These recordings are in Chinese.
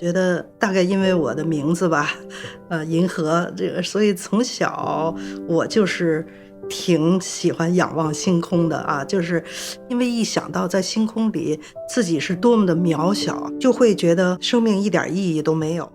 觉得大概因为我的名字吧，银河这个，所以从小我就是挺喜欢仰望星空的啊，就是因为一想到在星空里自己是多么的渺小，就会觉得生命一点意义都没有。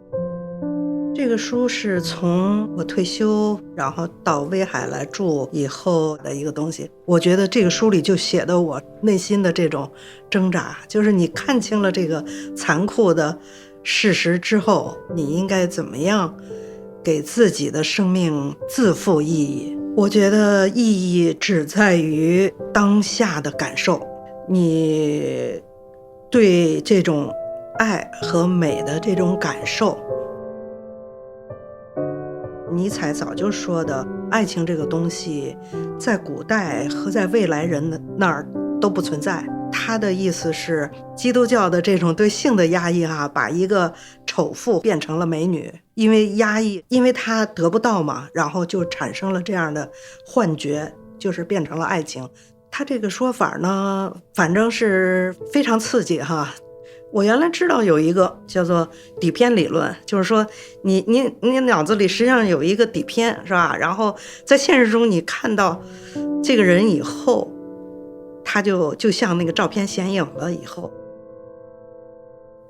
这个书是从我退休，然后到威海来住以后的一个东西。我觉得这个书里就写的我内心的这种挣扎，就是你看清了这个残酷的事实之后，你应该怎么样给自己的生命自负意义。我觉得意义只在于当下的感受，你对这种爱和美的这种感受。尼采早就说的，爱情这个东西在古代和在未来人那儿都不存在。他的意思是基督教的这种对性的压抑把一个丑妇变成了美女，因为压抑，因为他得不到嘛，然后就产生了这样的幻觉，就是变成了爱情。他这个说法呢，反正是非常刺激我原来知道有一个叫做底片理论，就是说你脑子里实际上有一个底片，是吧？然后在现实中你看到这个人以后，他就像那个照片显影了以后。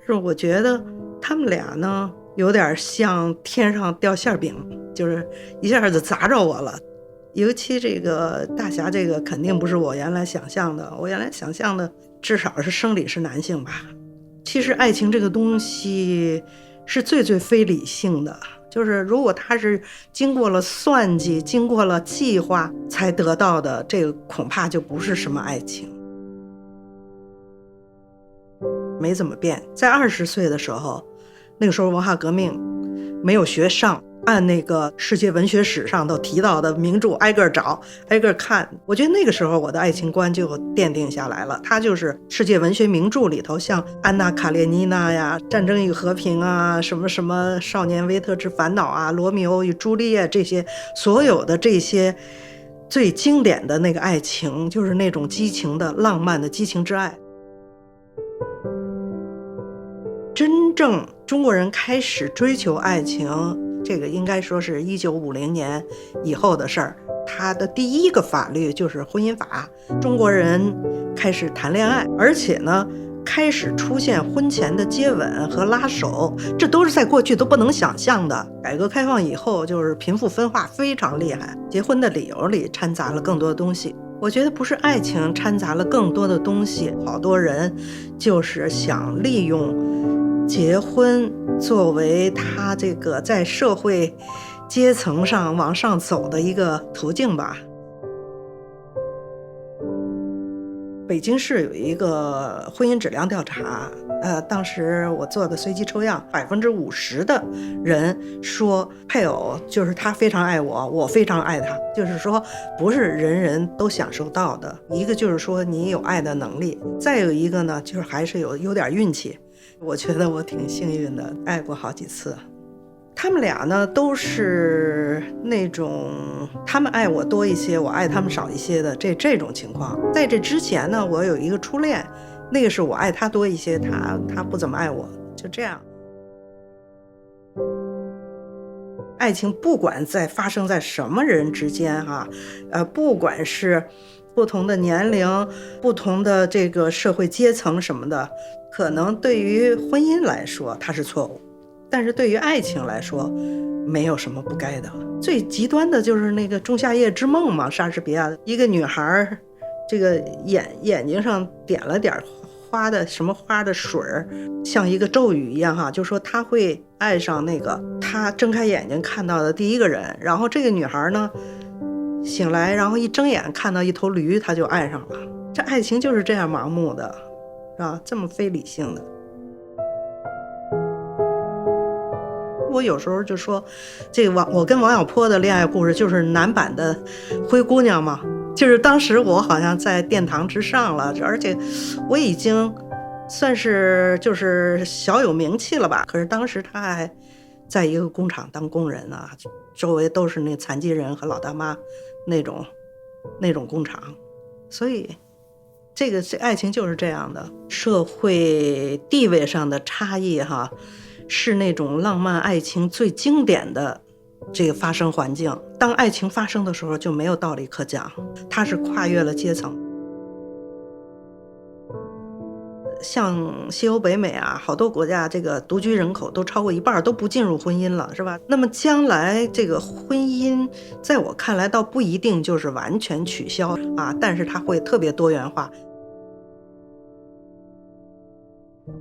是我觉得他们俩呢有点像天上掉馅饼，就是一下子砸着我了。尤其这个大侠，这个肯定不是我原来想象的，我原来想象的至少是生理是男性吧。其实爱情这个东西是最非理性的，就是如果它是经过了算计，经过了计划才得到的，这个恐怕就不是什么爱情。没怎么变，在20岁的时候，那个时候文化革命没有学上，按那个世界文学史上都提到的名著挨个找挨个看。我觉得那个时候我的爱情观就奠定下来了，它就是世界文学名著里头，像安娜卡列尼娜呀、战争与和平啊、什么什么少年维特之烦恼啊、罗密欧与朱丽叶，这些所有的这些最经典的那个爱情，就是那种激情的浪漫的激情之爱。真正中国人开始追求爱情，这个应该说是1950年以后的事儿。它的第一个法律就是婚姻法，中国人开始谈恋爱，而且呢开始出现婚前的接吻和拉手，这都是在过去都不能想象的。改革开放以后，就是贫富分化非常厉害，结婚的理由里掺杂了更多的东西。我觉得不是爱情掺杂了更多的东西，好多人就是想利用结婚作为他这个在社会阶层上往上走的一个途径吧。北京市有一个婚姻质量调查，当时我做的随机抽样，50%的人说配偶就是他非常爱我，我非常爱他，就是说不是人人都享受到的。一个就是说你有爱的能力，再有一个呢就是还是有点运气。我觉得我挺幸运的，爱过好几次。他们俩呢都是那种他们爱我多一些，我爱他们少一些的这种情况。在这之前呢，我有一个初恋，那个是我爱他多一些，他不怎么爱我，就这样。爱情不管发生在什么人之间不管是不同的年龄、不同的这个社会阶层什么的，可能对于婚姻来说它是错误，但是对于爱情来说没有什么不该的。最极端的就是那个仲夏夜之梦嘛，莎士比亚的一个女孩，这个眼睛上点了点花的什么花的水，像一个咒语一样就说她会爱上那个她睁开眼睛看到的第一个人。然后这个女孩呢醒来，然后一睁眼看到一头驴，她就爱上了。这爱情就是这样盲目的，是吧？这么非理性的。我有时候就说，这个我跟王小波的恋爱故事就是男版的灰姑娘嘛，就是当时我好像在殿堂之上了，而且我已经算是就是小有名气了吧。可是当时他还在一个工厂当工人周围都是那残疾人和老大妈那种工厂，所以这爱情就是这样的，社会地位上的差异是那种浪漫爱情最经典的这个发生环境。当爱情发生的时候，就没有道理可讲，它是跨越了阶层。像西欧、北美啊，好多国家这个独居人口都超过一半都不进入婚姻了，是吧？那么将来这个婚姻，在我看来倒不一定就是完全取消啊，但是它会特别多元化。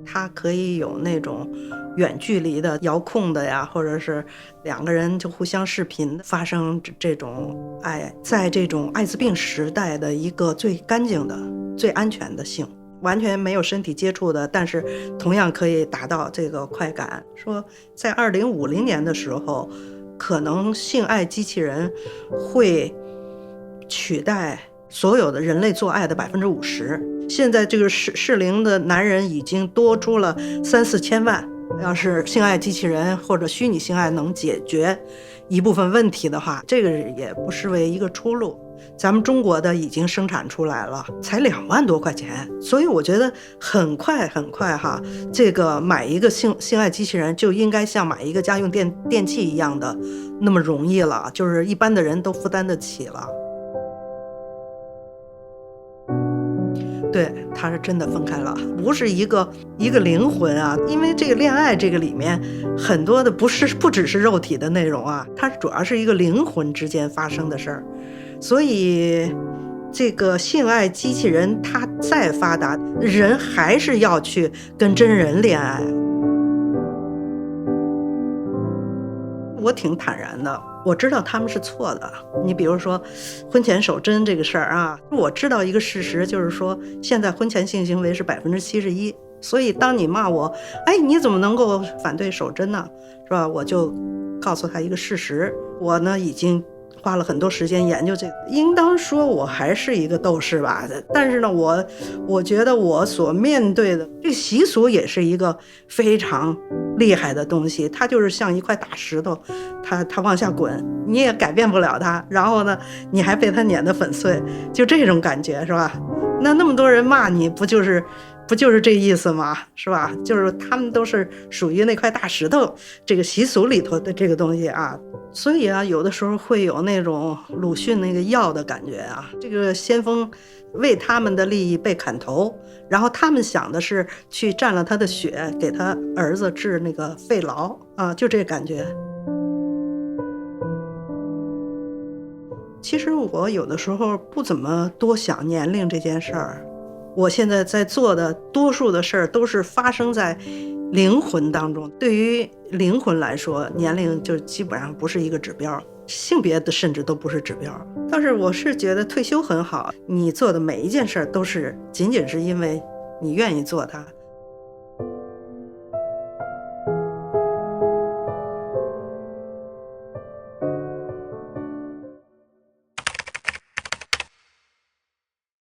它可以有那种远距离的遥控的呀，或者是两个人就互相视频发生这种爱，在这种艾滋病时代的一个最干净的、最安全的性。完全没有身体接触的，但是同样可以达到这个快感。说在2050年的时候，可能性爱机器人会取代所有的人类做爱的50%。现在这个适龄的男人已经多出了3-4千万。要是性爱机器人或者虚拟性爱能解决一部分问题的话，这个也不失为一个出路。咱们中国的已经生产出来了，才2万多块钱，所以我觉得很快哈，这个买一个性爱机器人就应该像买一个家用电器一样的那么容易了，就是一般的人都负担得起了。对，它是真的分开了，不是一个灵魂啊，因为这个恋爱这个里面很多的不只是肉体的内容啊，它主要是一个灵魂之间发生的事儿。所以这个性爱机器人它再发达，人还是要去跟真人恋爱。我挺坦然的，我知道他们是错的。你比如说婚前守贞这个事儿啊，我知道一个事实，就是说现在婚前性行为是71%，所以当你骂我，哎，你怎么能够反对守贞呢？是吧？我就告诉他一个事实，我呢已经花了很多时间研究这个，应当说我还是一个斗士吧，但是呢，我觉得我所面对的这个习俗也是一个非常厉害的东西，它就是像一块大石头，它往下滚，你也改变不了它，然后呢，你还被它碾得粉碎，就这种感觉，是吧？那么多人骂你，不就是这意思吗？是吧？就是他们都是属于那块大石头这个习俗里头的这个东西啊。所以啊，有的时候会有那种鲁迅那个药的感觉啊，这个先锋为他们的利益被砍头，然后他们想的是去占了他的血，给他儿子治那个肺痨啊，就这感觉。其实我有的时候不怎么多想年龄这件事儿，我现在在做的多数的事儿都是发生在灵魂当中。对于灵魂来说，年龄就基本上不是一个指标，性别的甚至都不是指标。但是我是觉得退休很好，你做的每一件事儿都是仅仅是因为你愿意做它，